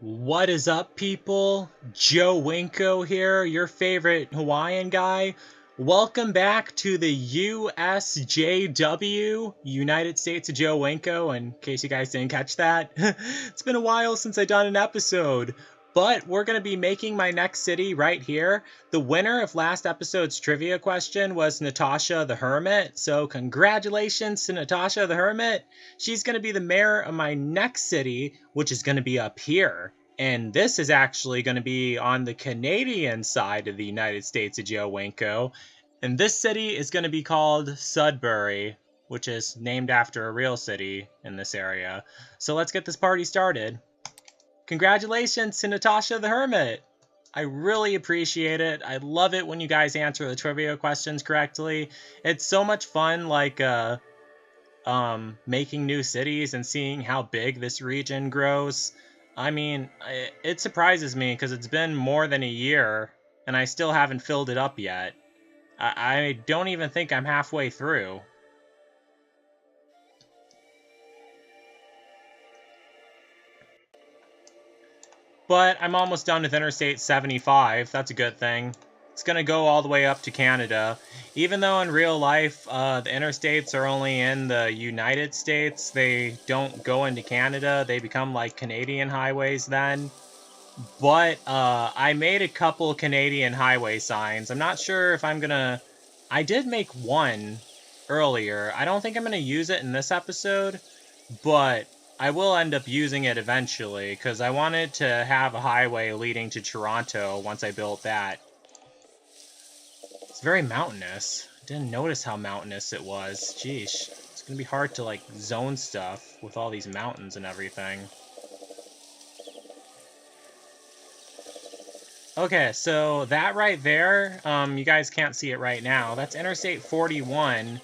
What is up, people? Joe Winko here, your favorite Hawaiian guy. Welcome back to the USJW, United States of Joe Winko, in case you guys didn't catch that. It's been a while since I've done an episode, but we're going to be making my next city right here. The winner of last episode's trivia question was Natasha the Hermit, so congratulations to Natasha the Hermit. She's going to be the mayor of my next city, which is going to be up here. And this is actually going to be on the Canadian side of the United States of Joe Winko. And this city is going to be called Sudbury, which is named after a real city in this area. So let's get this party started. Congratulations to Natasha the Hermit! I really appreciate it. I love it when you guys answer the trivia questions correctly. It's so much fun, making new cities and seeing how big this region grows. I mean, it surprises me because it's been more than a year and I still haven't filled it up yet. I don't even think I'm halfway through. But I'm almost done with Interstate 75. That's a good thing. It's going to go all the way up to Canada. Even though in real life, the interstates are only in the United States, they don't go into Canada. They become like Canadian highways then. But I made a couple Canadian highway signs. I'm not sure if I'm going to... I did make one earlier. I don't think I'm going to use it in this episode, but I will end up using it eventually because I wanted to have a highway leading to Toronto once I built that. It's very mountainous. I didn't notice how mountainous it was. Jeesh. It's going to be hard to, zone stuff with all these mountains and everything. Okay, so that right there, you guys can't see it right now. That's Interstate 41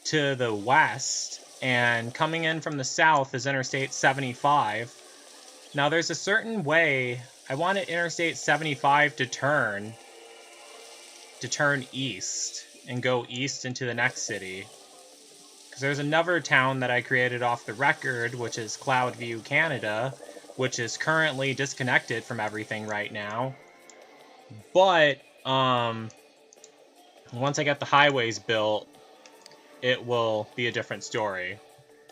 to the west, and coming in from the south is Interstate 75. Now, there's a certain way I wanted Interstate 75 to turn east and go east into the next city. Because there's another town that I created off the record, which is Cloudview, Canada, which is currently disconnected from everything right now. But, once I get the highways built, it will be a different story.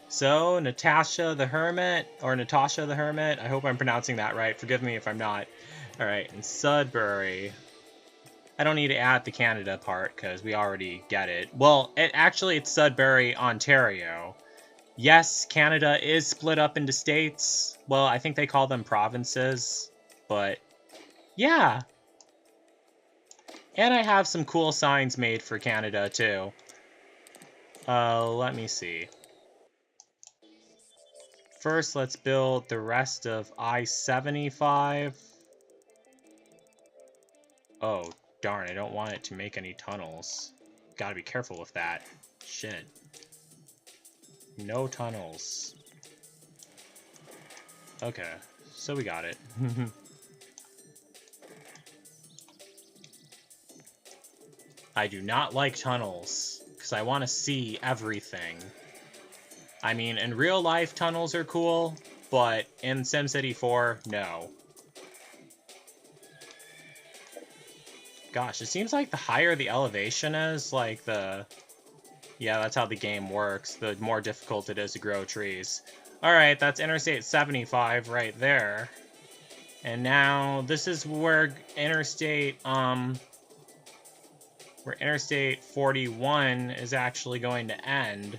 So, Natasha the Hermit, I hope I'm pronouncing that right. Forgive me if I'm not. Alright, and Sudbury. I don't need to add the Canada part, because we already get it. Well, it's Sudbury, Ontario. Yes, Canada is split up into states. Well, I think they call them provinces. But, yeah. And I have some cool signs made for Canada, too. Let me see. First, let's build the rest of I-75. Oh, darn, I don't want it to make any tunnels. Gotta be careful with that. Shit. No tunnels. Okay, so we got it. I do not like tunnels, because I want to see everything. I mean, in real life, tunnels are cool, but in SimCity 4, no. Gosh, it seems like the higher the elevation is, Yeah, that's how the game works. The more difficult it is to grow trees. Alright, that's Interstate 75 right there. And now, this is where Interstate 41 is actually going to end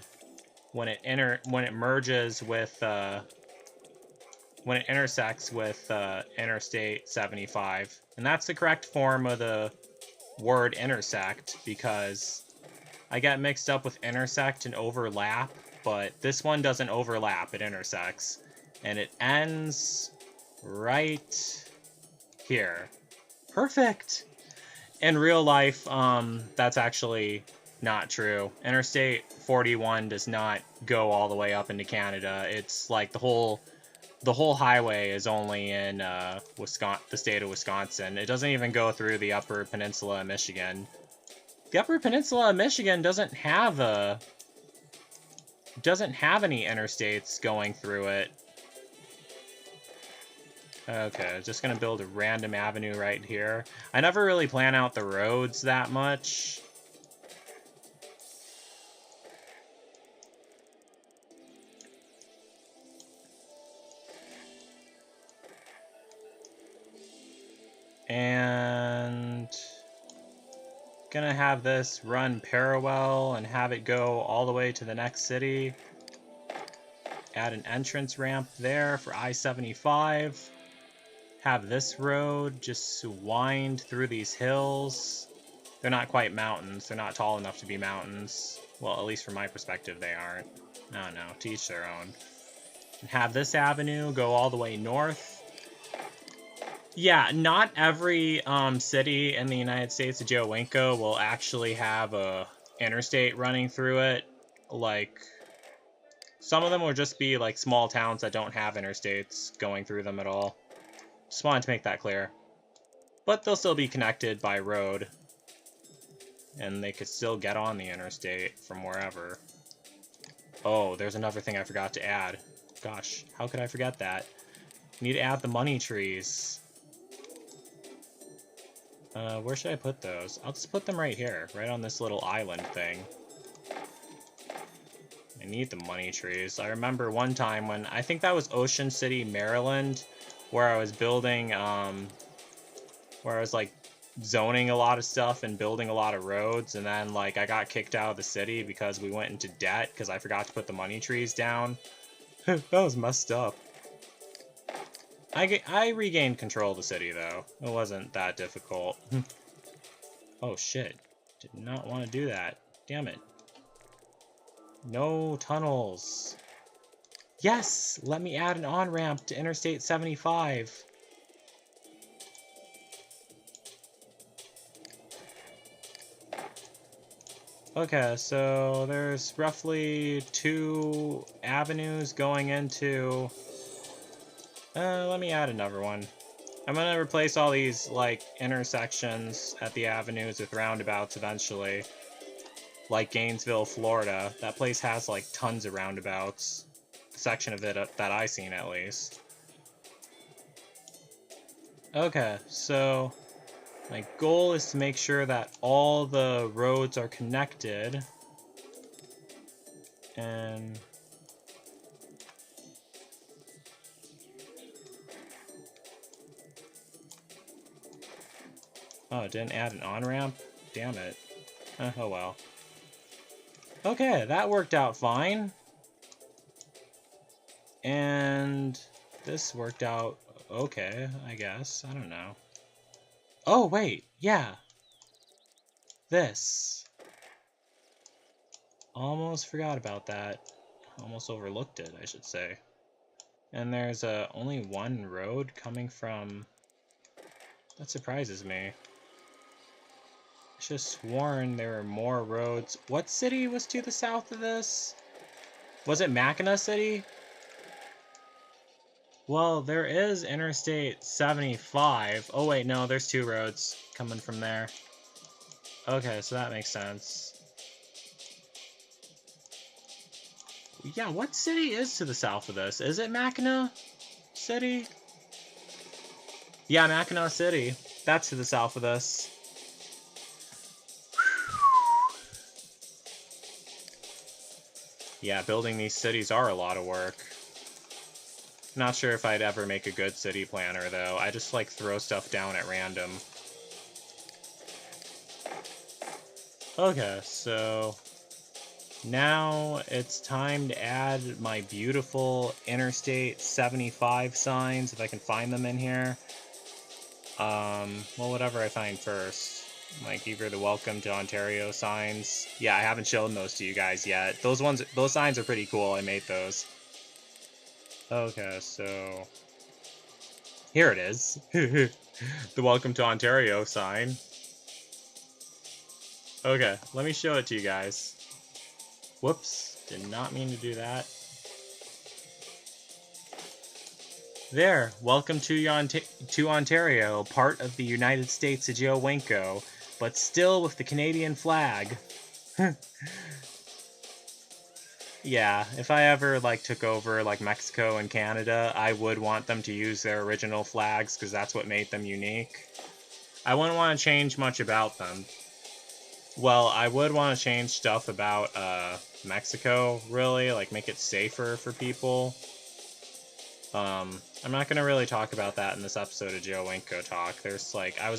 when it intersects with Interstate 75. And that's the correct form of the word intersect, because I got mixed up with intersect and overlap, but this one doesn't overlap, it intersects. And it ends right here. Perfect! In real life, that's actually not true. Interstate 41 does not go all the way up into Canada. It's like the whole highway is only in the state of Wisconsin. It doesn't even go through the Upper Peninsula of Michigan. The Upper Peninsula of Michigan doesn't have any interstates going through it. Okay, just gonna build a random avenue right here. I never really plan out the roads that much. And gonna have this run parallel and have it go all the way to the next city. Add an entrance ramp there for I-75. Have this road just wind through these hills. They're not quite mountains. They're not tall enough to be mountains. Well, at least from my perspective, they aren't. I don't know. To each their own. And have this avenue go all the way north. Yeah, not every city in the United States of Joe Winko will actually have a interstate running through it. Like, some of them will just be like small towns that don't have interstates going through them at all. Just wanted to make that clear. But they'll still be connected by road. And they could still get on the interstate from wherever. Oh, there's another thing I forgot to add. Gosh, how could I forget that? Need to add the money trees. Where should I put those? I'll just put them right here, right on this little island thing. I need the money trees. I remember one time when, I think that was Ocean City, Maryland, where I was building, where I was like zoning a lot of stuff and building a lot of roads, and then like I got kicked out of the city because we went into debt because I forgot to put the money trees down. That was messed up. I regained control of the city, though. It wasn't that difficult. Oh, shit. Did not want to do that. Damn it. No tunnels. Yes! Let me add an on-ramp to Interstate 75. Okay, so there's roughly 2 avenues going into... let me add another one. I'm gonna replace all these, like, intersections at the avenues with roundabouts eventually. Like Gainesville, Florida. That place has, like, tons of roundabouts. The section of it that I've seen, at least. Okay, so... my goal is to make sure that all the roads are connected. And... oh, it didn't add an on-ramp? Damn it. Oh well. Okay, that worked out fine. And this worked out okay, I guess. I don't know. Oh, wait, yeah. This. Almost forgot about that. Almost overlooked it, I should say. And there's only one road coming from... that surprises me. I should have sworn there were more roads. What city was to the south of this? Was it Mackinac City? Well, there is Interstate 75. Oh wait, no, there's 2 roads coming from there. Okay, so that makes sense. Yeah, what city is to the south of this? Is it Mackinac City? Yeah, Mackinac City. That's to the south of this. Yeah, building these cities are a lot of work. Not sure if I'd ever make a good city planner, though. I just, like, throw stuff down at random. Okay, so... now it's time to add my beautiful Interstate 75 signs, if I can find them in here. Well, whatever I find first. Like, either the Welcome to Ontario signs. Yeah, I haven't shown those to you guys yet. Those signs are pretty cool. I made those. Okay, so... here it is. The Welcome to Ontario sign. Okay, let me show it to you guys. Whoops, did not mean to do that. There, welcome to Ontario, part of the United States of Joe Winko, but still with the Canadian flag. Yeah, if I ever, like, took over, like, Mexico and Canada, I would want them to use their original flags, because that's what made them unique. I wouldn't want to change much about them. Well, I would want to change stuff about, Mexico, really, like, make it safer for people. I'm not gonna really talk about that in this episode of Joe Winko Talk. There's, like, I'm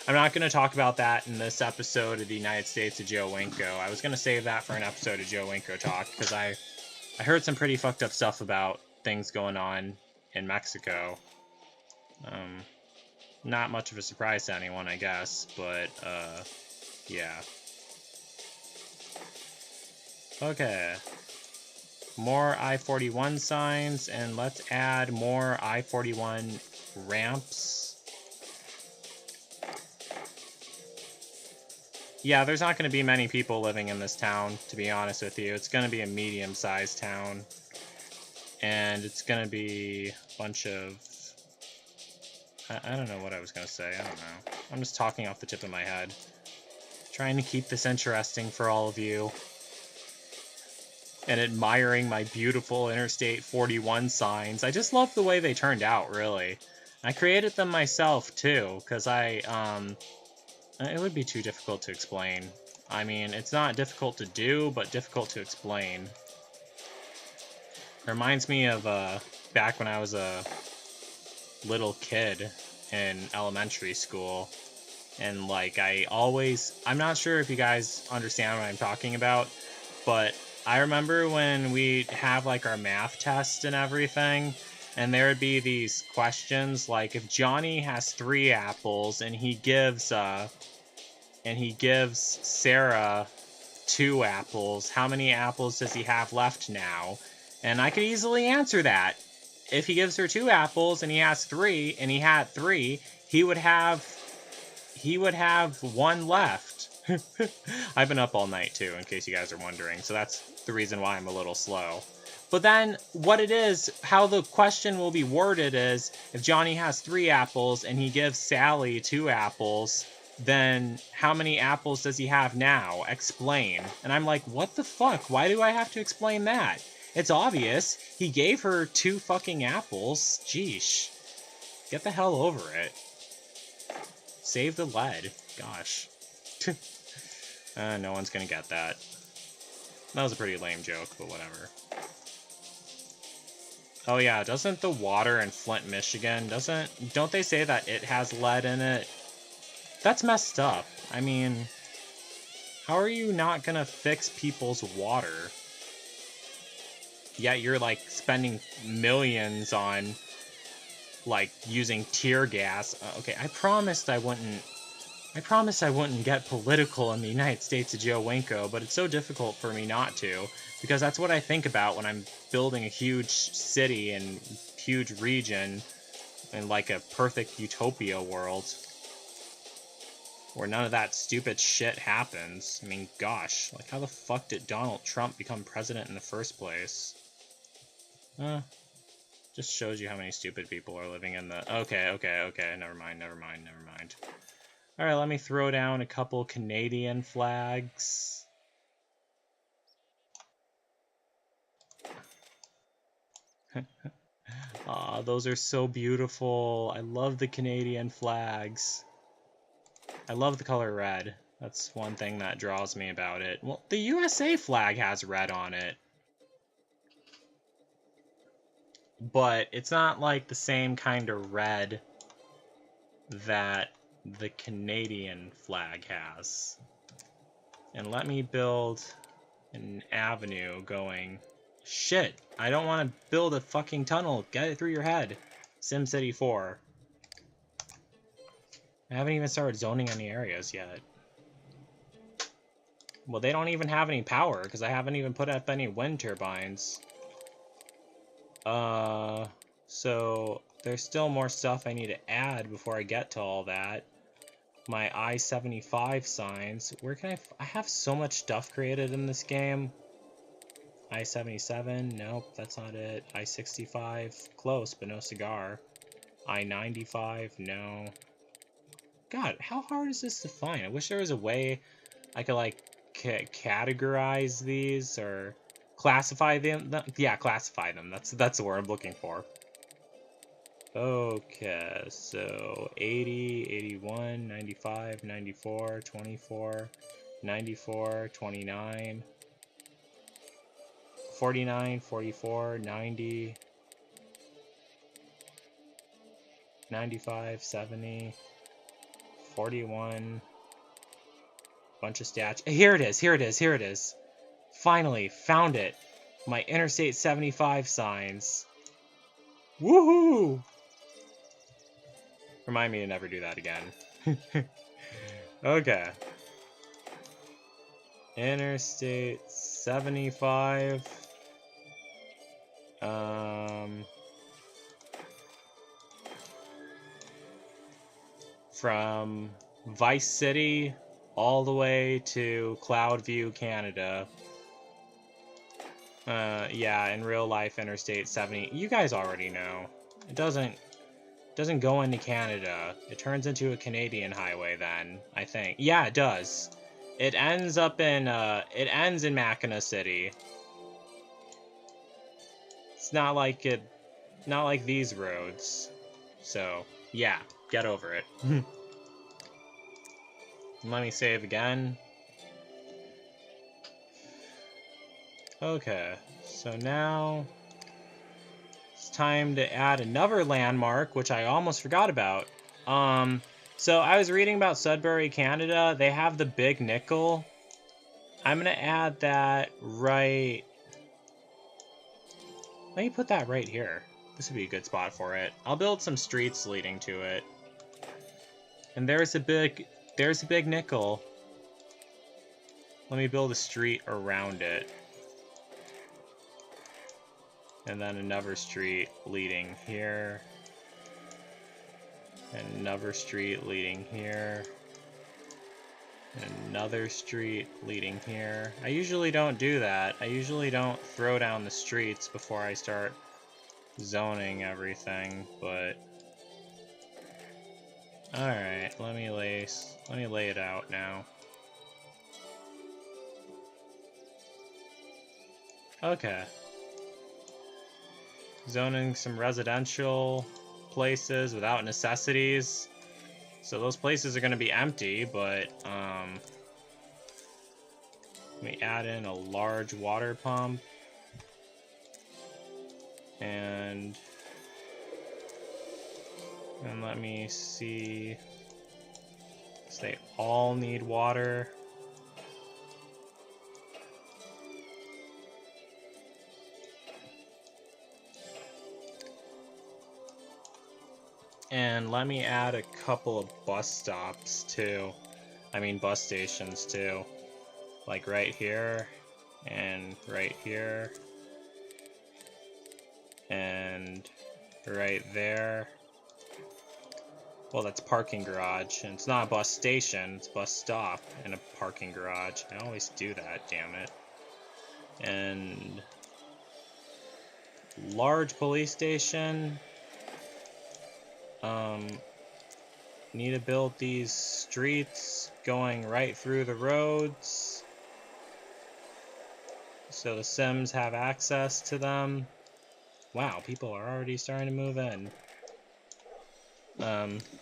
not gonna talk about that in this episode of the United States of Joe Winko. I was gonna save that for an episode of Joe Winko Talk, because I heard some pretty fucked up stuff about things going on in Mexico. Not much of a surprise to anyone, I guess, but, yeah. Okay. More I-41 signs, and let's add more I-41 ramps. Yeah, there's not going to be many people living in this town, to be honest with you. It's going to be a medium-sized town. And it's going to be a bunch of... I don't know what I was going to say. I don't know. I'm just talking off the tip of my head. Trying to keep this interesting for all of you. And admiring my beautiful Interstate 41 signs. I just love the way they turned out, really. I created them myself, too, because it would be too difficult to explain. I mean, it's not difficult to do, but difficult to explain. It reminds me of back when I was a little kid in elementary school. And, like, I'm not sure if you guys understand what I'm talking about, but I remember when we'd have, like, our math test and everything, and there would be these questions, like, if Johnny has 3 apples and he gives Sarah 2 apples, how many apples does he have left now? And I could easily answer that. If he gives her 2 apples and he has 3, and he had 3, he would have 1 left. I've been up all night, too, in case you guys are wondering, so that's the reason why I'm a little slow. But then, what it is, how the question will be worded is, if Johnny has 3 apples and he gives Sally 2 apples, then how many apples does he have now? Explain. And I'm like, what the fuck? Why do I have to explain that? It's obvious. He gave her 2 fucking apples. Jeesh. Get the hell over it. Save the lead. Gosh. No one's gonna get that. That was a pretty lame joke, but whatever. Oh yeah, doesn't the water in Flint, Michigan, don't they say that it has lead in it? That's messed up. I mean, how are you not gonna fix people's water? Yet you're, like, spending millions on, like, using tear gas. Okay, I promised I wouldn't get political in the United States of Joe Winko, but it's so difficult for me not to, because that's what I think about when I'm building a huge city and huge region in, like, a perfect utopia world where none of that stupid shit happens. I mean, gosh, like, how the fuck did Donald Trump become president in the first place? Just shows you how many stupid people are living in the... Okay, never mind. Alright, let me throw down a couple Canadian flags. Aw, those are so beautiful. I love the Canadian flags. I love the color red. That's one thing that draws me about it. Well, the USA flag has red on it. But it's not like the same kind of red that the Canadian flag has. And let me build an avenue going... Shit, I don't want to build a fucking tunnel. Get it through your head. SimCity 4. I haven't even started zoning any areas yet. Well, they don't even have any power, because I haven't even put up any wind turbines. So there's still more stuff I need to add before I get to all that. My I-75 signs. Where can I have so much stuff created in this game. I-77, nope, that's not it. I-65, close, but no cigar. I-95, no. God, how hard is this to find? I wish there was a way I could, like, categorize these, or classify them. Yeah, classify them. That's the word I'm looking for. Okay, so 80, 81, 95, 94, 24, 94, 29, 49, 44, 90, 95, 70, 41, bunch of stats. Here it is, here it is, here it is. Finally, found it. My Interstate 75 signs. Woohoo! Remind me to never do that again. Okay. Interstate 75. From Vice City all the way to Cloudview, Canada. Yeah, in real life, Interstate 70. You guys already know. It doesn't go into Canada. It turns into a Canadian highway then, I think. Yeah, it does. It ends up in, it ends in Mackinac City. It's not like these roads. So, yeah, get over it. Let me save again. Okay, so now it's time to add another landmark, which I almost forgot about. So I was reading about Sudbury, Canada. They have the Big Nickel. I'm gonna add that right. Let me put that right here. This would be a good spot for it. I'll build some streets leading to it. And there's a big nickel. Let me build a street around it. And then another street leading here. And another street leading here. And another street leading here. I usually don't do that. I usually don't throw down the streets before I start zoning everything, but alright, let me lay it out now. Okay. Zoning some residential places without necessities. So those places are going to be empty, but let me add in a large water pump. And let me see. So they all need water. And let me add a couple of bus stops too. I mean bus stations too. Like right here and right here. And right there. Well, that's parking garage, and it's not a bus station, it's a bus stop and a parking garage. I always do that, damn it. And large police station. Need to build these streets going right through the roads so the Sims have access to them. Wow, people are already starting to move in.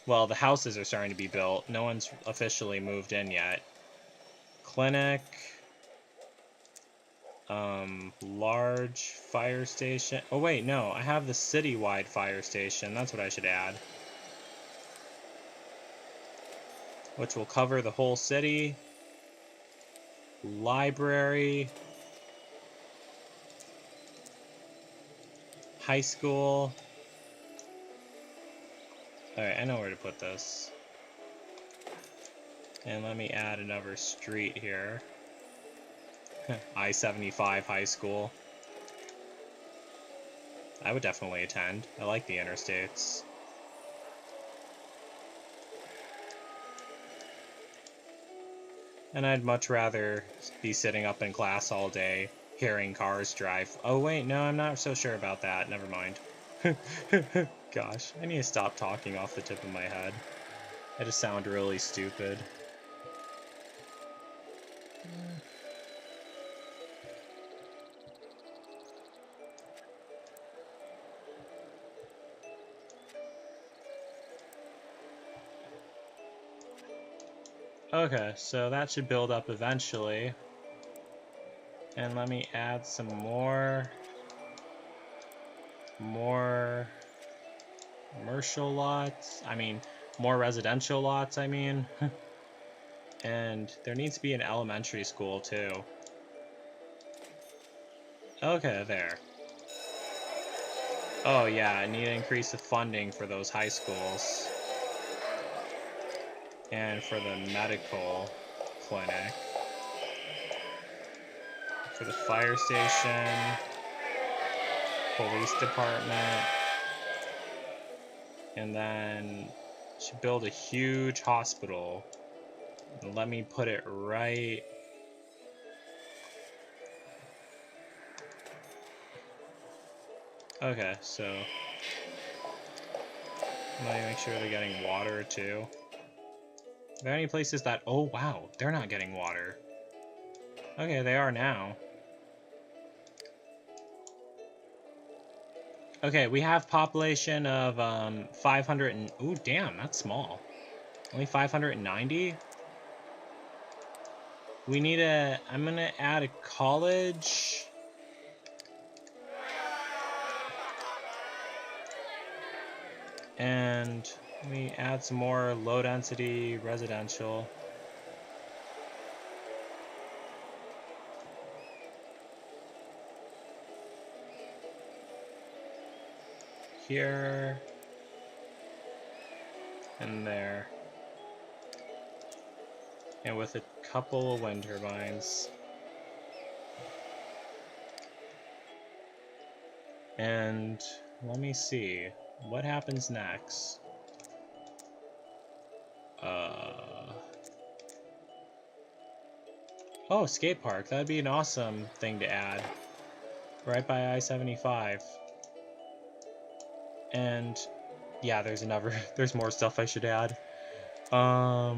Well, the houses are starting to be built. No one's officially moved in yet. Clinic. Large fire station. Oh wait, no, I have the citywide fire station. That's what I should add. Which will cover the whole city. Library. High school. Alright, I know where to put this. And let me add another street here. I-75 high school. I would definitely attend. I like the interstates. And I'd much rather be sitting up in class all day, hearing cars drive. Oh wait, no, I'm not so sure about that. Never mind. Gosh, I need to stop talking off the tip of my head. I just sound really stupid. Okay, so that should build up eventually. And let me add some more commercial lots. I mean, more residential lots, I mean. And there needs to be an elementary school too. Okay, there. Oh yeah, I need to increase the funding for those high schools. And for the medical clinic. For the fire station. Police department. And then should build a huge hospital. And let me put it right. Okay, so let me make sure they're getting water too. Are there any places that... Oh, wow, they're not getting water. Okay, they are now. Okay, we have population of 500 and... Ooh, damn, that's small. Only 590? We need a... I'm gonna add a college. And let me add some more low-density residential. Here. And there. And with a couple of wind turbines. And let me see. What happens next? Oh, skate park. That'd be an awesome thing to add. Right by I-75. And yeah, there's another there's more stuff I should add. The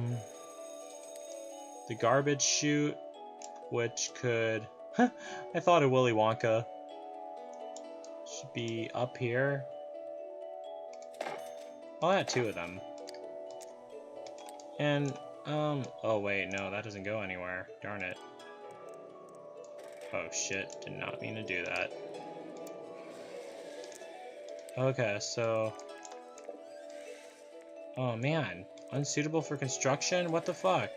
garbage chute, which could I thought of Willy Wonka. Should be up here. I'll add 2 of them. And oh wait, no, that doesn't go anywhere. Darn it. Oh shit, did not mean to do that. Okay, so... Oh man, unsuitable for construction? What the fuck?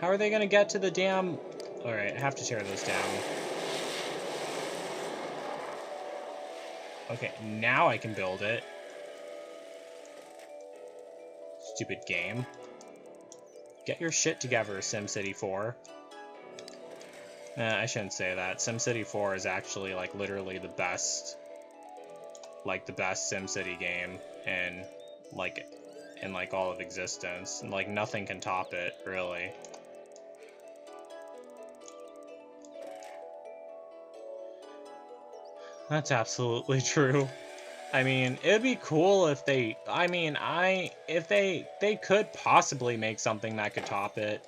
How are they gonna get to the damn... Alright, I have to tear those down. Okay, now I can build it. Stupid game. Get your shit together, SimCity 4. I shouldn't say that. SimCity 4 is actually, like, literally the best... Like, the best SimCity game in all of existence. And, like, nothing can top it, really. That's absolutely true. I mean, it'd be cool if they... I mean, if they could possibly make something that could top it.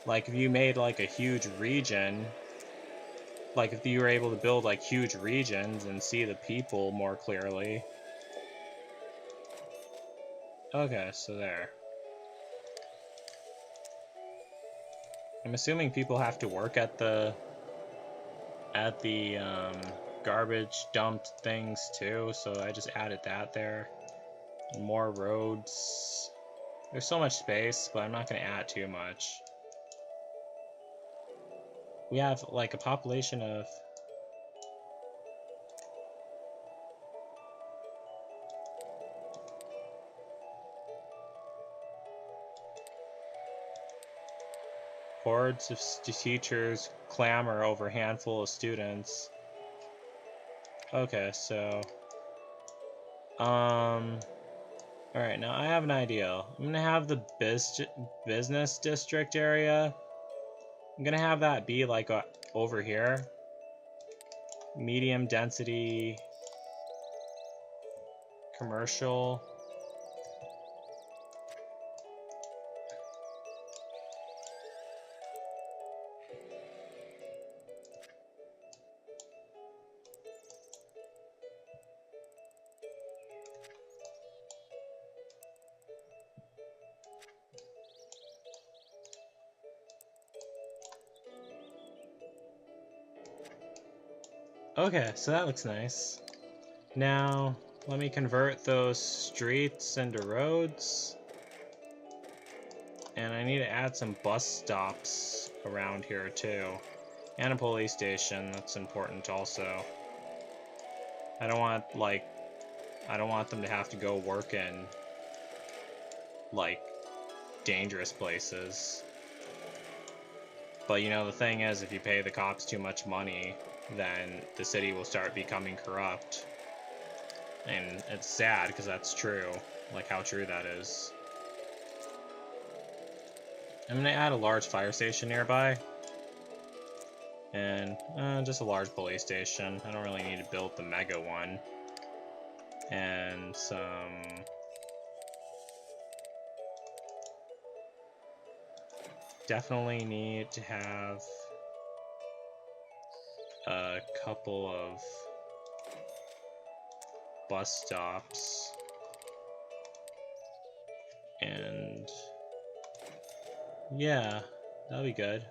Like, if you made, like, a huge region... Like, if you were able to build, like, huge regions and see the people more clearly. Okay, so there. I'm assuming people have to work at the garbage dumped things too, so I just added that there. More roads. There's so much space, but I'm not going to add too much. We have like a population of... Hordes of teachers clamor over handful of students. Okay, so... Alright, now I have an idea. I'm gonna have the business district area. I'm gonna have that be like over here. Medium density... commercial... Okay, so that looks nice. Now, let me convert those streets into roads. And I need to add some bus stops around here too. And a police station, that's important also. I don't want, like, I don't want them to have to go work in, like, dangerous places. But, you know, the thing is, if you pay the cops too much money, then the city will start becoming corrupt. And it's sad, because that's true. Like, how true that is. I'm gonna add a large fire station nearby. And, just a large police station. I don't really need to build the mega one. And some... Definitely need to have a couple of bus stops. And yeah, that'll be good.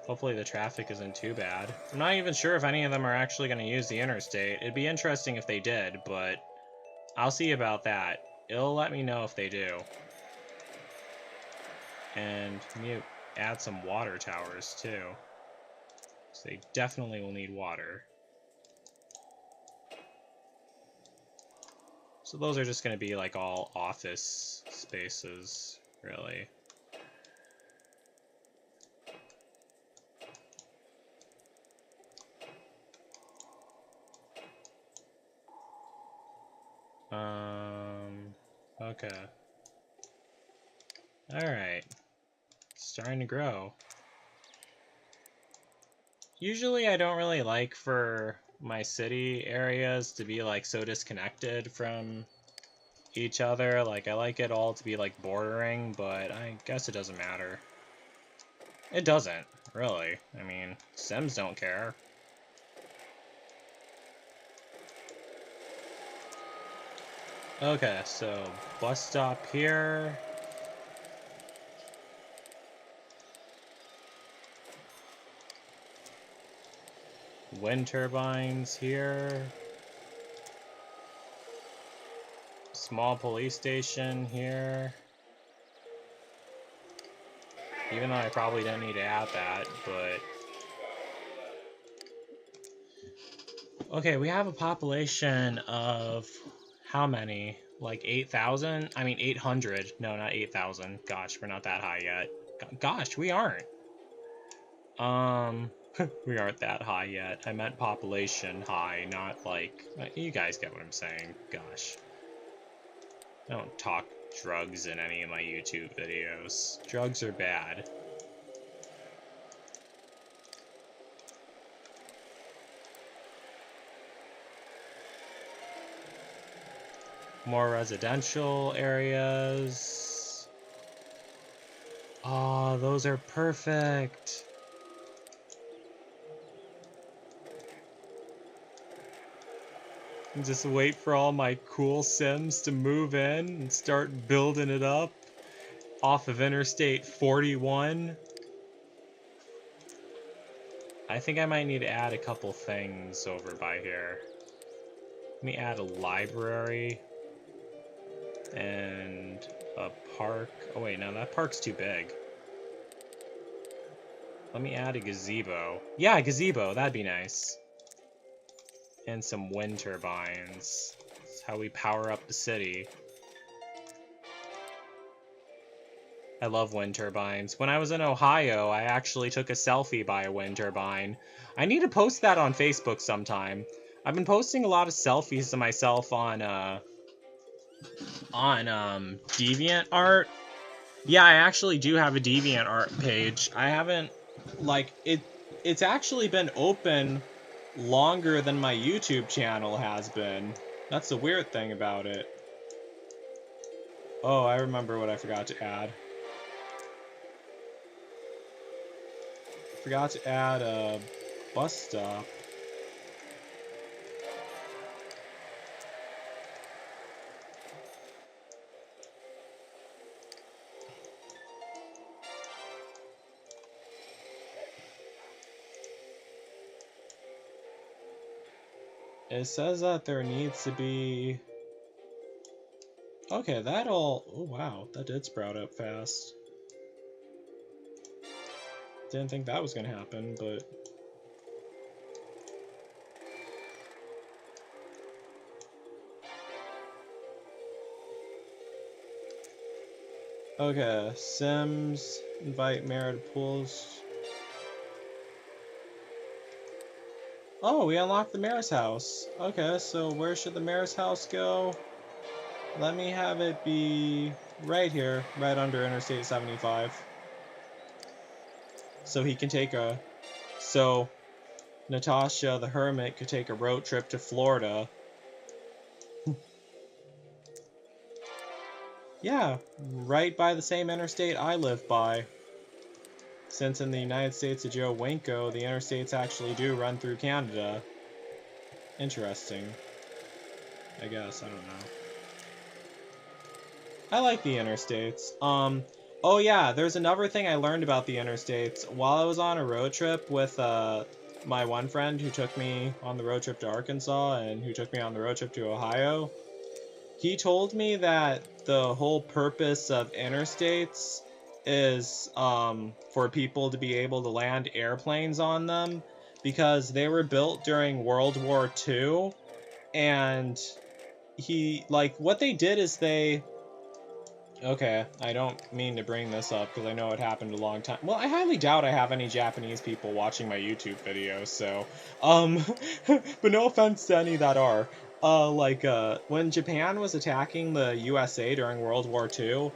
Hopefully the traffic isn't too bad. I'm not even sure if any of them are actually going to use the interstate. It'd be interesting if they did, but I'll see about that. It'll let me know if they do. And we need to add some water towers too. So they definitely will need water. So those are just going to be like all office spaces, really. Okay. Alright. Starting to grow. Usually I don't really like for my city areas to be like so disconnected from each other. Like I like it all to be like bordering, but I guess it doesn't matter. It doesn't, really. I mean, Sims don't care. Okay, so bus stop here. Wind turbines here. Small police station here. Even though I probably don't need to add that, but... Okay, we have a population of... How many? Like 8,000? I mean 800. No, not 8,000. Gosh, we're not that high yet. Gosh, we aren't. We aren't that high yet. I meant population high, not like... You guys get what I'm saying. Gosh. I don't talk drugs in any of my YouTube videos. Drugs are bad. More residential areas. Oh, those are perfect. Just wait for all my cool Sims to move in and start building it up off of Interstate 41. I think I might need to add a couple things over by here. Let me add a library and a park. Oh wait, no, that park's too big. Let me add a gazebo. Yeah, a gazebo, that'd be nice. And some wind turbines. That's how we power up the city. I love wind turbines. When I was in Ohio, I actually took a selfie by a wind turbine. I need to post that on Facebook sometime. I've been posting a lot of selfies of myself on DeviantArt. Yeah, I actually do have a DeviantArt page. I haven't, like, it's actually been open longer than my YouTube channel has been. That's the weird thing about it. Oh, I remember what I forgot to add. Forgot to add a bus stop. it says that there needs to be... Okay, that'll... Oh, wow. That did sprout up fast. Didn't think that was going to happen, but... Okay, Sims, invite Mara to pools. Oh, we unlocked the mayor's house. Okay, so where should the mayor's house go? Let me have it be right here, right under Interstate 75. So he can take a... So Natasha the Hermit could take a road trip to Florida. Yeah, right by the same interstate I live by. Since in the United States of Joe Winko, the interstates actually do run through Canada. Interesting. I guess, I don't know. I like the interstates. Oh yeah, there's another thing I learned about the interstates. While I was on a road trip with my one friend who took me on the road trip to Arkansas and who took me on the road trip to Ohio, he told me that the whole purpose of interstates is for people to be able to land airplanes on them because they were built during World War II, and what they did is they... Okay, I don't mean to bring this up because I know it happened a long time. Well, I highly doubt I have any Japanese people watching my YouTube videos, so, but no offense to any that are. When Japan was attacking the USA during World War II,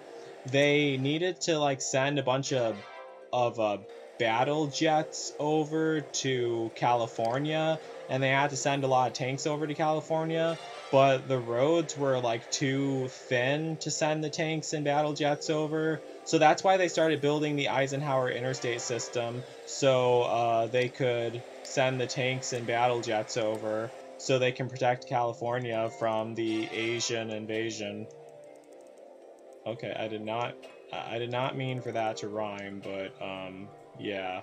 they needed to, send a bunch of battle jets over to California, and they had to send a lot of tanks over to California, but the roads were, too thin to send the tanks and battle jets over, so that's why they started building the Eisenhower interstate system, so they could send the tanks and battle jets over, so they can protect California from the Asian invasion. Okay, I did not mean for that to rhyme, but, yeah.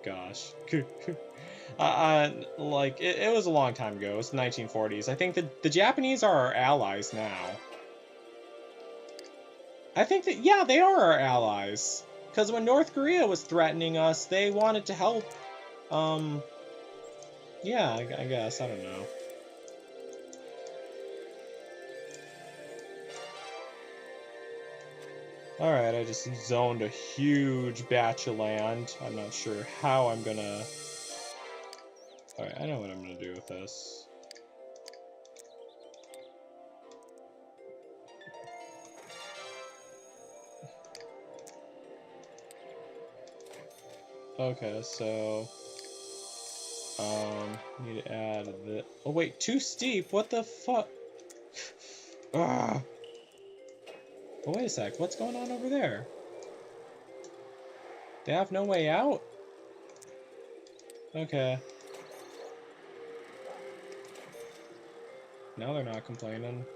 Gosh. It was a long time ago. It was the 1940s. I think that the Japanese are our allies now. I think that, yeah, they are our allies. Because when North Korea was threatening us, they wanted to help. Yeah, I guess. I don't know. Alright, I just zoned a huge batch of land. I'm not sure how I'm gonna... Alright, I know what I'm gonna do with this. Okay, so... need to add the... Oh wait, too steep? What the fuck? Ah! Oh, wait a sec, what's going on over there? They have no way out? Okay. Now they're not complaining.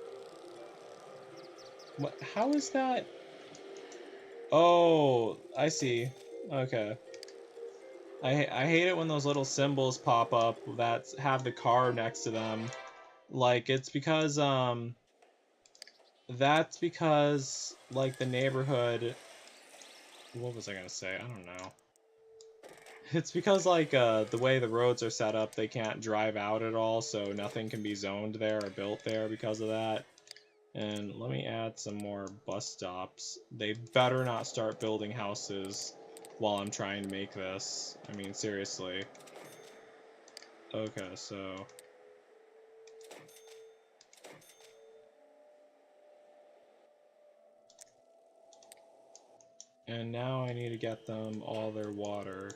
What? How is that? Oh, I see. Okay. I hate it when those little symbols pop up that have the car next to them. It's because, that's because, the neighborhood... What was I gonna say? I don't know. It's because, the way the roads are set up, they can't drive out at all, so nothing can be zoned there or built there because of that. And let me add some more bus stops. They better not start building houses while I'm trying to make this. I mean, seriously. Okay, so... And now I need to get them all their water.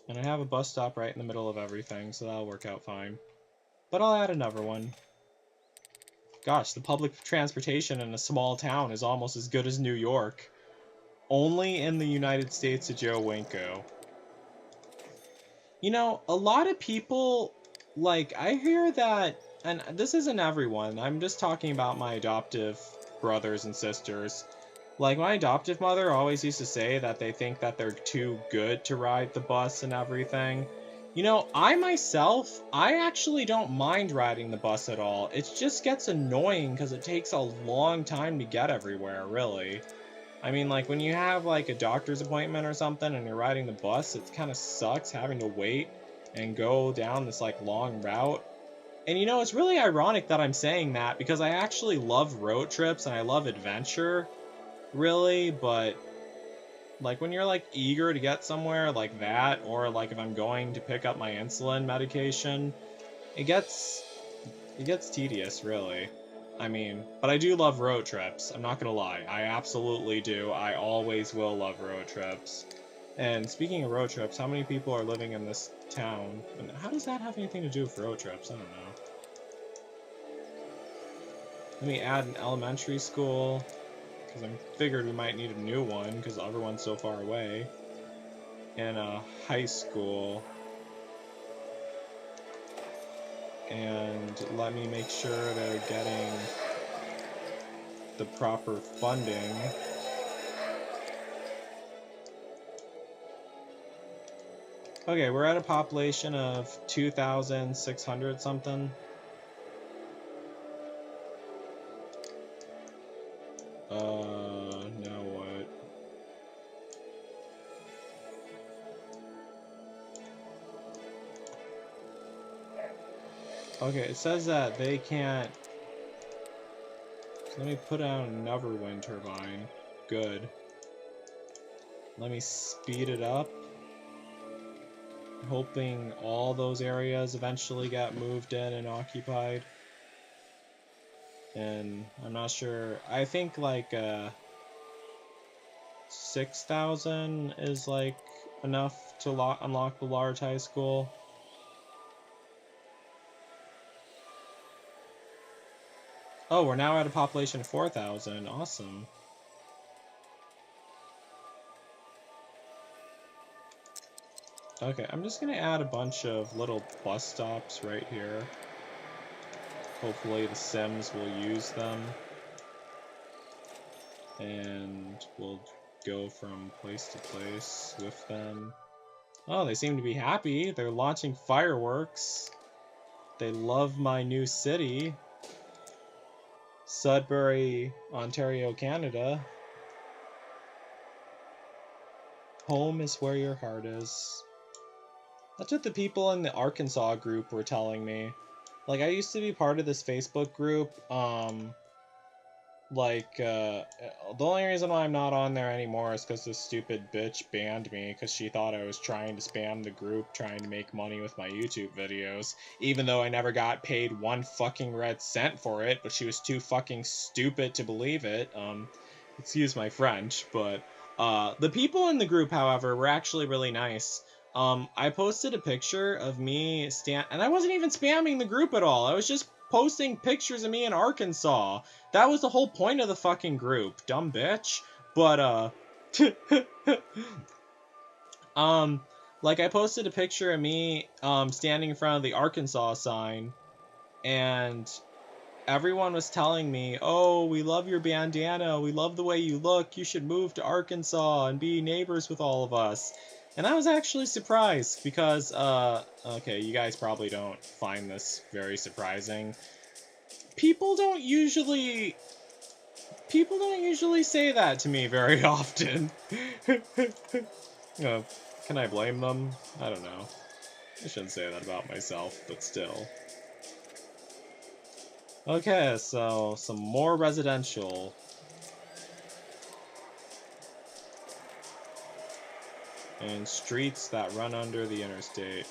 And I have a bus stop right in the middle of everything, so that'll work out fine. But I'll add another one. Gosh, the public transportation in a small town is almost as good as New York. Only in the United States of Joe Winko. You know, a lot of people, I hear that, and this isn't everyone, I'm just talking about my adoptive brothers and sisters. Like, my adoptive mother always used to say that they think that they're too good to ride the bus and everything. You know, I myself, I actually don't mind riding the bus at all. It just gets annoying because it takes a long time to get everywhere, really. I mean, like, when you have, like, a doctor's appointment or something and you're riding the bus, it kind of sucks having to wait and go down this, like, long route. And, you know, it's really ironic that I'm saying that because I actually love road trips and I love adventure, really, but like when you're like eager to get somewhere like that, or like if I'm going to pick up my insulin medication, it gets tedious, really. I mean, but I do love road trips. I'm not gonna lie, I absolutely do. I always will love road trips. And speaking of road trips, how many people are living in this town? And how does that have anything to do with road trips? I don't know. Let me add an elementary school, because I figured we might need a new one, because everyone's so far away. And a high school. And let me make sure they're getting the proper funding. Okay, we're at a population of 2,600 something. Now what? Okay, it says that they can't... So let me put out another wind turbine. Good. Let me speed it up. Hoping all those areas eventually get moved in and occupied. And I'm not sure. I think like 6,000 is like enough to unlock the large high school. Oh, we're now at a population of 4,000. Awesome. Okay, I'm just gonna add a bunch of little bus stops right here. Hopefully the Sims will use them. And we'll go from place to place with them. Oh, they seem to be happy. They're launching fireworks. They love my new city. Sudbury, Ontario, Canada. Home is where your heart is. That's what the people in the Arkansas group were telling me. Like, I used to be part of this Facebook group, the only reason why I'm not on there anymore is because this stupid bitch banned me because she thought I was trying to spam the group, trying to make money with my YouTube videos, even though I never got paid one fucking red cent for it, but she was too fucking stupid to believe it. Excuse my French, but, the people in the group, however, were actually really nice. I posted a picture of me and I wasn't even spamming the group at all. I was just posting pictures of me in Arkansas. That was the whole point of the fucking group, dumb bitch. But, like I posted a picture of me, standing in front of the Arkansas sign, and everyone was telling me, oh, we love your bandana, we love the way you look, you should move to Arkansas and be neighbors with all of us. And I was actually surprised because, okay, you guys probably don't find this very surprising. People don't usually say that to me very often. Can I blame them? I don't know. I shouldn't say that about myself, but still. Okay, so some more residential. And streets that run under the interstate.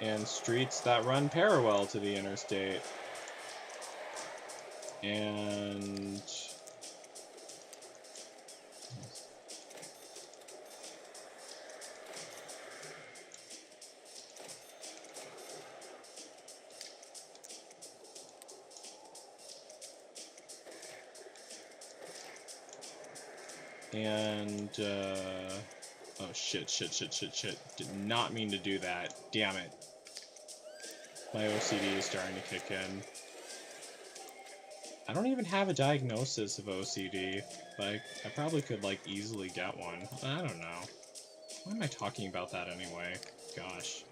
And streets that run parallel to the interstate. And... oh shit. Did not mean to do that. Damn it. My OCD is starting to kick in. I don't even have a diagnosis of OCD. Like, I probably could, like, easily get one. I don't know. Why am I talking about that anyway? Gosh.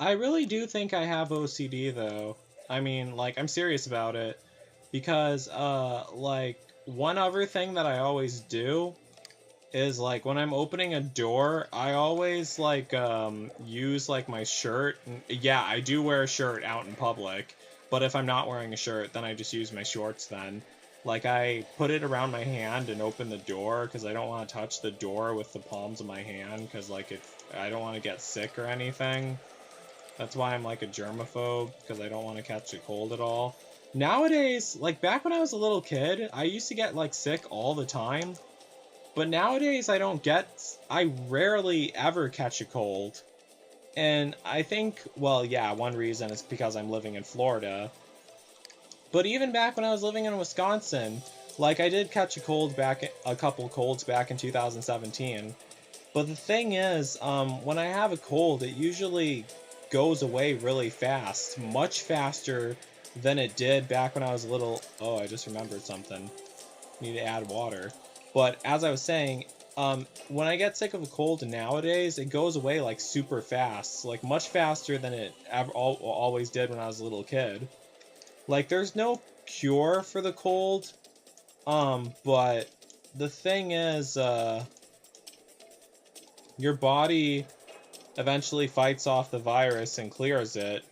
I really do think I have OCD, though. I mean, like, I'm serious about it. Because, like, one other thing that I always do is, like, when I'm opening a door, I always, like, use, like, my shirt. Yeah, I do wear a shirt out in public, but if I'm not wearing a shirt, then I just use my shorts then. Like, I put it around my hand and open the door, because I don't want to touch the door with the palms of my hand, because, like, I don't want to get sick or anything. That's why I'm, like, a germaphobe, because I don't want to catch a cold at all. Nowadays, like, back when I was a little kid, I used to get, like, sick all the time. But nowadays, I rarely ever catch a cold. And I think, well, yeah, one reason is because I'm living in Florida. But even back when I was living in Wisconsin, like, I did catch a couple colds back in 2017. But the thing is, when I have a cold, it usually goes away really fast. Much faster than it did back when I was little. Oh, I just remembered something. Need to add water. But as I was saying, when I get sick of a cold nowadays, it goes away like super fast, like much faster than it always did when I was a little kid. Like, there's no cure for the cold, but the thing is, your body eventually fights off the virus and clears it.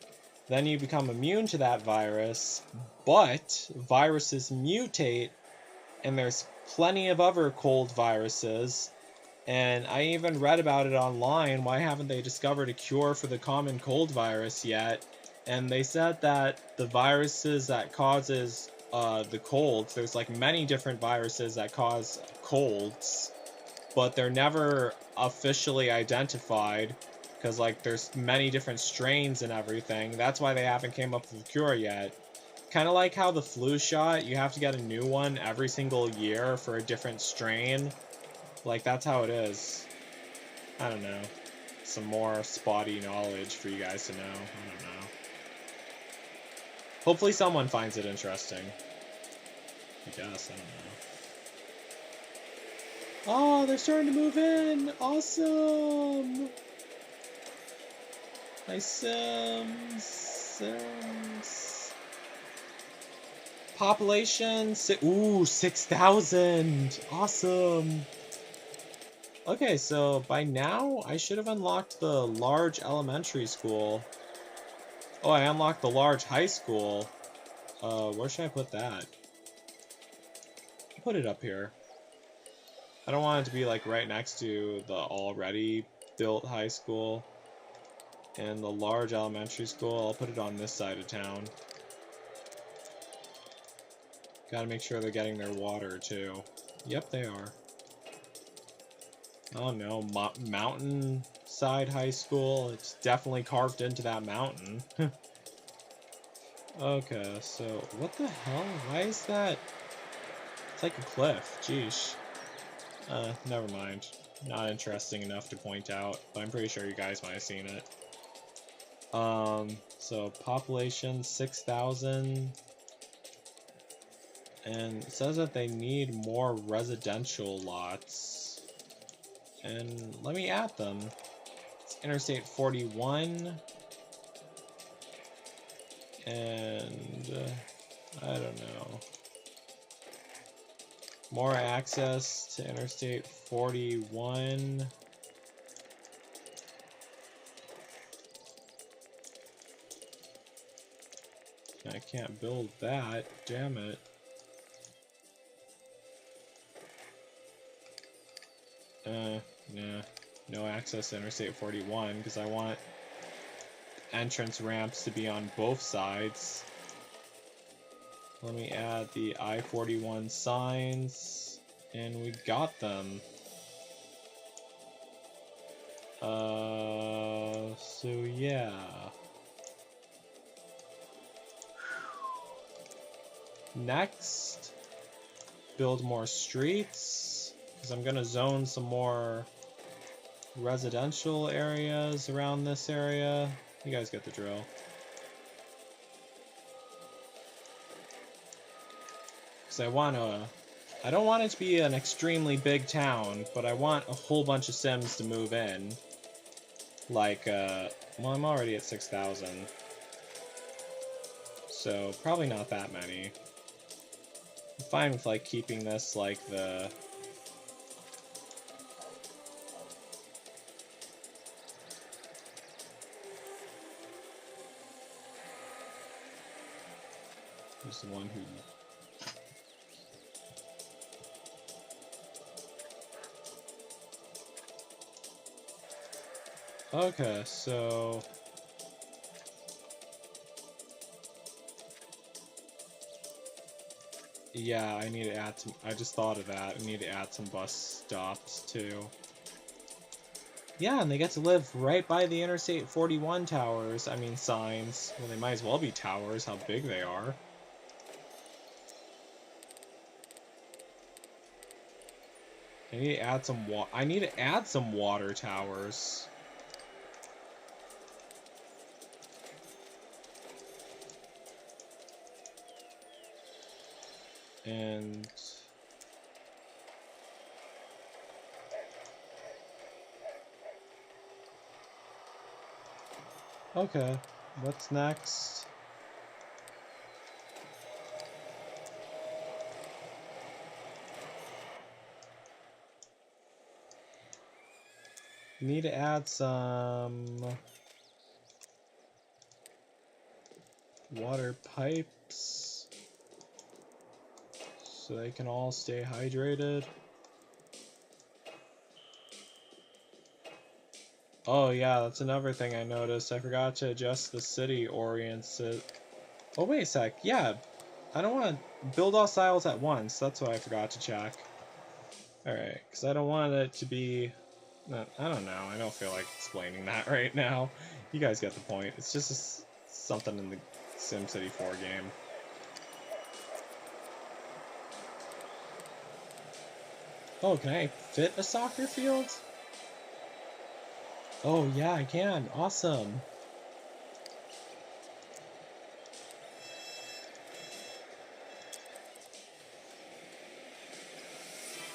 Then you become immune to that virus, but viruses mutate, and there's plenty of other cold viruses, and I even read about it online. Why haven't they discovered a cure for the common cold virus yet? And they said that the viruses that causes the colds, there's like many different viruses that cause colds, but they're never officially identified, because like there's many different strains and everything. That's why they haven't came up with a cure yet. Kind of like how the flu shot, you have to get a new one every single year for a different strain. Like, that's how it is. I don't know. Some more spotty knowledge for you guys to know. I don't know. Hopefully someone finds it interesting. I guess, I don't know. Oh, they're starting to move in! Awesome! My Sims. Population, 6,000! Awesome! Okay, so by now, I should have unlocked the large elementary school. Oh, I unlocked the large high school. Where should I put that? I'll put it up here. I don't want it to be, like, right next to the already built high school and the large elementary school. I'll put it on this side of town. Gotta make sure they're getting their water, too. Yep, they are. Oh no, mountain side high school. It's definitely carved into that mountain. Okay, so what the hell? Why is that? It's like a cliff. Jeez. Never mind. Not interesting enough to point out, but I'm pretty sure you guys might have seen it. So population 6,000. And it says that they need more residential lots. And let me add them. It's Interstate 41. And I don't know. More access to Interstate 41. I can't build that. Damn it. Nah. No access to Interstate 41 because I want entrance ramps to be on both sides. Let me add the I-41 signs, and we got them. So yeah. Next, build more streets, because I'm gonna zone some more residential areas around this area. You guys get the drill. Because I don't want it to be an extremely big town, but I want a whole bunch of Sims to move in. Like, well, I'm already at 6,000. So, probably not that many. I'm fine with, like, keeping this, like, the... Who's the one who... Okay, so... Yeah, I need to add some... I just thought of that. I need to add some bus stops, too. Yeah, and they get to live right by the Interstate 41 towers. I mean, signs. Well, they might as well be towers, how big they are. I need to add some water towers. And... Okay, what's next? Need to add some water pipes so they can all stay hydrated. Oh yeah, that's another thing I noticed. I forgot to adjust the city orients. Oh wait a sec, yeah. I don't want to build all styles at once. That's what I forgot to check. Alright, because I don't want it to be... I don't know. I don't feel like explaining that right now. You guys get the point. It's just something in the SimCity 4 game. Oh, can I fit a soccer field? Oh, yeah, I can. Awesome.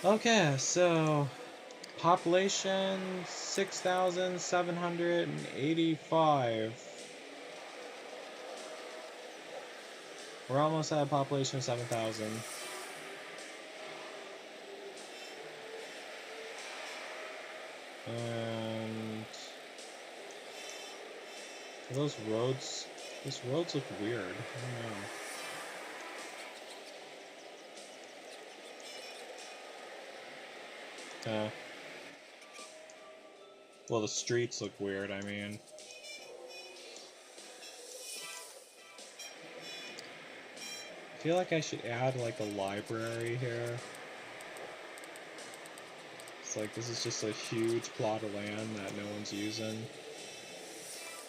Okay, so... population 6,785. We're almost at a population of 7,000. And those roads look weird. I don't know. Well, the streets look weird, I mean. I feel like I should add, like, a library here. It's like, this is just a huge plot of land that no one's using.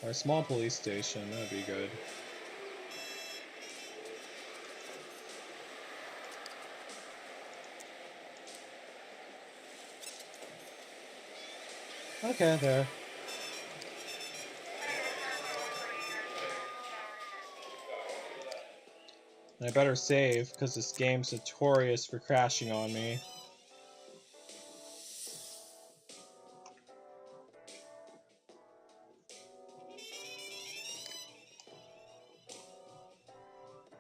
Or a small police station, that'd be good. Okay, there. I better save, because this game's notorious for crashing on me.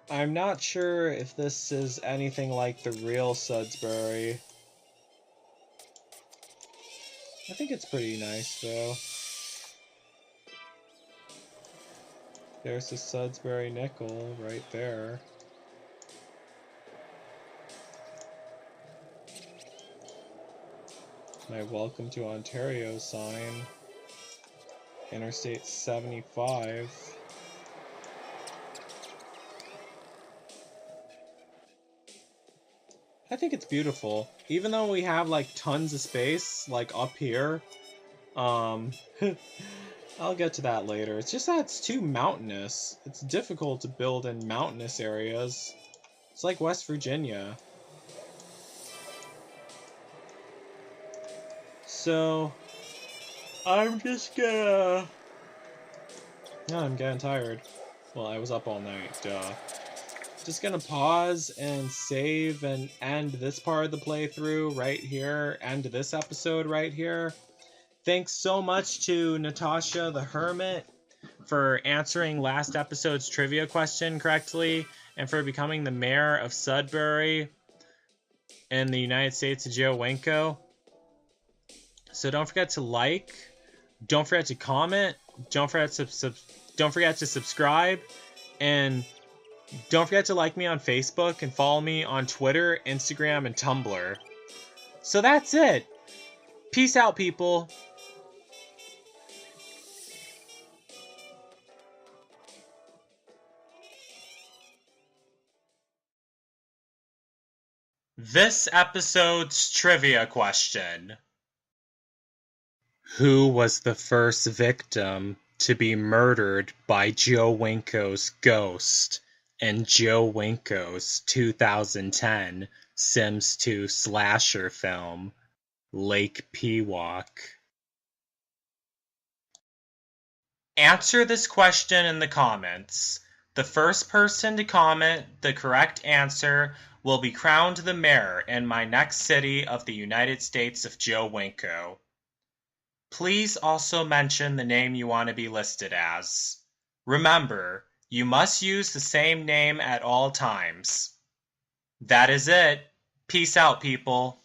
I'm not sure if this is anything like the real Sudbury. I think it's pretty nice, though. There's the Sudbury nickel right there. My Welcome to Ontario sign. Interstate 75. I think it's beautiful. Even though we have like tons of space, like up here, I'll get to that later. It's just that it's too mountainous. It's difficult to build in mountainous areas. It's like West Virginia. So, I'm just gonna... No, I'm getting tired. Well, I was up all night, duh. Just gonna pause and save and end this part of the playthrough right here, end this episode right here. Thanks so much to Natasha the Hermit for answering last episode's trivia question correctly and for becoming the mayor of Sudbury in the United States of Joe Winko. So don't forget to like, don't forget to comment, don't forget to subscribe, and don't forget to like me on Facebook and follow me on Twitter, Instagram, and Tumblr. So that's it. Peace out, people. This episode's trivia question. Who was the first victim to be murdered by Joe Winko's ghost in Joe Winko's 2010 Sims 2 slasher film, Lake Pewauk? Answer this question in the comments. The first person to comment the correct answer will be crowned the mayor in my next city of the United States of Joe Winko. Please also mention the name you want to be listed as. Remember, you must use the same name at all times. That is it. Peace out, people.